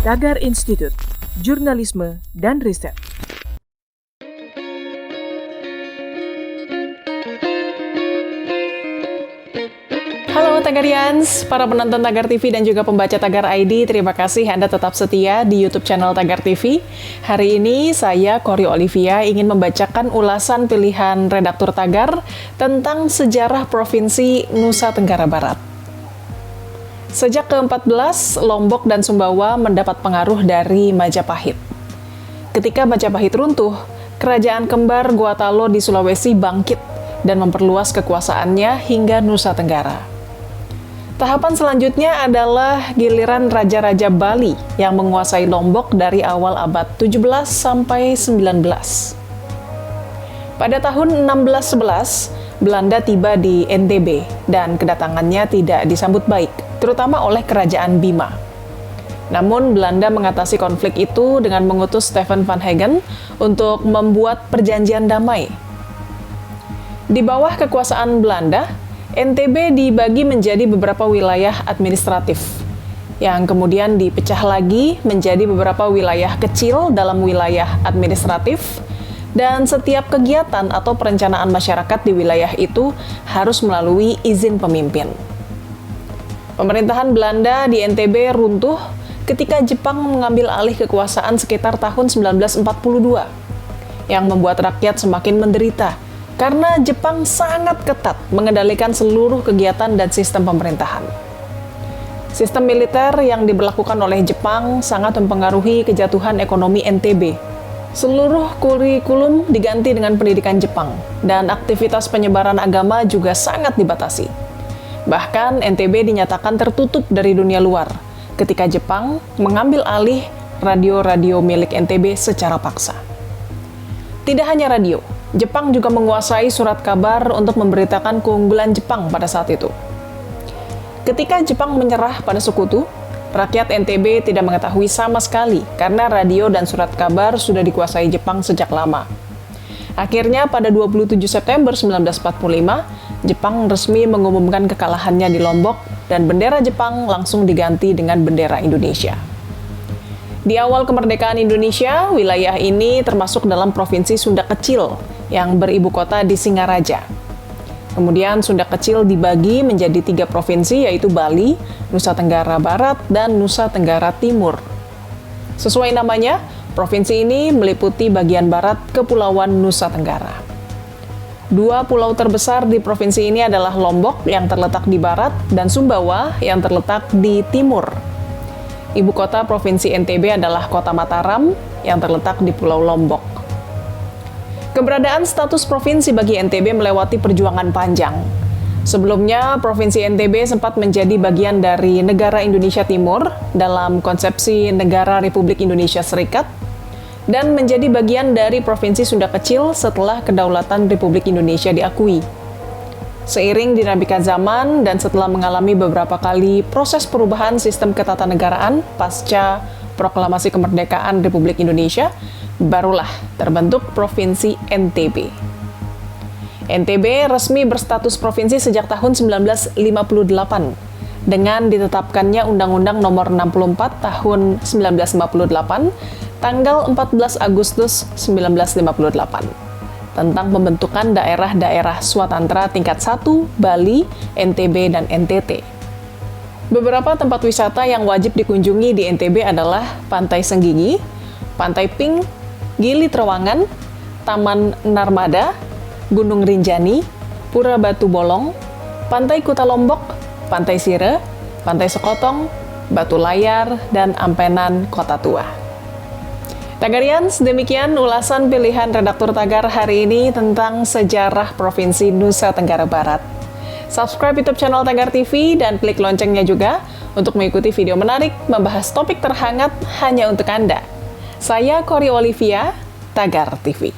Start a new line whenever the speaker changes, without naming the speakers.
Tagar Institute, Jurnalisme dan Riset.
Halo Tagarians, para penonton Tagar TV dan juga pembaca Tagar ID, terima kasih Anda tetap setia di YouTube channel Tagar TV. Hari ini saya, Kori Olivia, ingin membacakan ulasan pilihan redaktur Tagar tentang sejarah Provinsi Nusa Tenggara Barat. Sejak ke-14, Lombok dan Sumbawa mendapat pengaruh dari Majapahit. Ketika Majapahit runtuh, kerajaan kembar Gorontalo di Sulawesi bangkit dan memperluas kekuasaannya hingga Nusa Tenggara. Tahapan selanjutnya adalah giliran Raja-Raja Bali yang menguasai Lombok dari awal abad 17 sampai 19. Pada tahun 1611, Belanda tiba di NTB dan kedatangannya tidak disambut baik, terutama oleh Kerajaan Bima. Namun Belanda mengatasi konflik itu dengan mengutus Stephen van Hagen untuk membuat perjanjian damai. Di bawah kekuasaan Belanda, NTB dibagi menjadi beberapa wilayah administratif, yang kemudian dipecah lagi menjadi beberapa wilayah kecil dalam wilayah administratif, dan setiap kegiatan atau perencanaan masyarakat di wilayah itu harus melalui izin pemimpin. Pemerintahan Belanda di NTB runtuh ketika Jepang mengambil alih kekuasaan sekitar tahun 1942, yang membuat rakyat semakin menderita, karena Jepang sangat ketat mengendalikan seluruh kegiatan dan sistem pemerintahan. Sistem militer yang diberlakukan oleh Jepang sangat mempengaruhi kejatuhan ekonomi NTB. Seluruh kurikulum diganti dengan pendidikan Jepang, dan aktivitas penyebaran agama juga sangat dibatasi. Bahkan NTB dinyatakan tertutup dari dunia luar ketika Jepang mengambil alih radio-radio milik NTB secara paksa. Tidak hanya radio, Jepang juga menguasai surat kabar untuk memberitakan keunggulan Jepang pada saat itu. Ketika Jepang menyerah pada sekutu, rakyat NTB tidak mengetahui sama sekali karena radio dan surat kabar sudah dikuasai Jepang sejak lama. Akhirnya pada 27 September 1945, Jepang resmi mengumumkan kekalahannya di Lombok dan bendera Jepang langsung diganti dengan bendera Indonesia. Di awal kemerdekaan Indonesia, wilayah ini termasuk dalam Provinsi Sunda Kecil yang beribu kota di Singaraja. Kemudian Sunda Kecil dibagi menjadi 3 provinsi, yaitu Bali, Nusa Tenggara Barat, dan Nusa Tenggara Timur. Sesuai namanya, provinsi ini meliputi bagian barat Kepulauan Nusa Tenggara. 2 pulau terbesar di provinsi ini adalah Lombok yang terletak di barat dan Sumbawa yang terletak di timur. Ibu kota Provinsi NTB adalah Kota Mataram yang terletak di Pulau Lombok. Keberadaan status provinsi bagi NTB melewati perjuangan panjang. Sebelumnya, Provinsi NTB sempat menjadi bagian dari negara Indonesia Timur dalam konsepsi Negara Republik Indonesia Serikat dan menjadi bagian dari Provinsi Sunda Kecil setelah kedaulatan Republik Indonesia diakui. Seiring dinamika zaman dan setelah mengalami beberapa kali proses perubahan sistem ketatanegaraan pasca Proklamasi Kemerdekaan Republik Indonesia, barulah terbentuk Provinsi NTB. NTB resmi berstatus provinsi sejak tahun 1958 dengan ditetapkannya Undang-Undang Nomor 64 Tahun 1958 tanggal 14 Agustus 1958 tentang pembentukan daerah-daerah swatantra tingkat 1, Bali, NTB, dan NTT. Beberapa tempat wisata yang wajib dikunjungi di NTB adalah Pantai Senggigi, Pantai Pink, Gili Trawangan, Taman Narmada, Gunung Rinjani, Pura Batu Bolong, Pantai Kuta Lombok, Pantai Sire, Pantai Sekotong, Batu Layar, dan Ampenan Kota Tua. Tagarians, demikian ulasan pilihan redaktur Tagar hari ini tentang sejarah Provinsi Nusa Tenggara Barat. Subscribe YouTube channel Tagar TV dan klik loncengnya juga untuk mengikuti video menarik membahas topik terhangat hanya untuk Anda. Saya Kori Olivia, Tagar TV.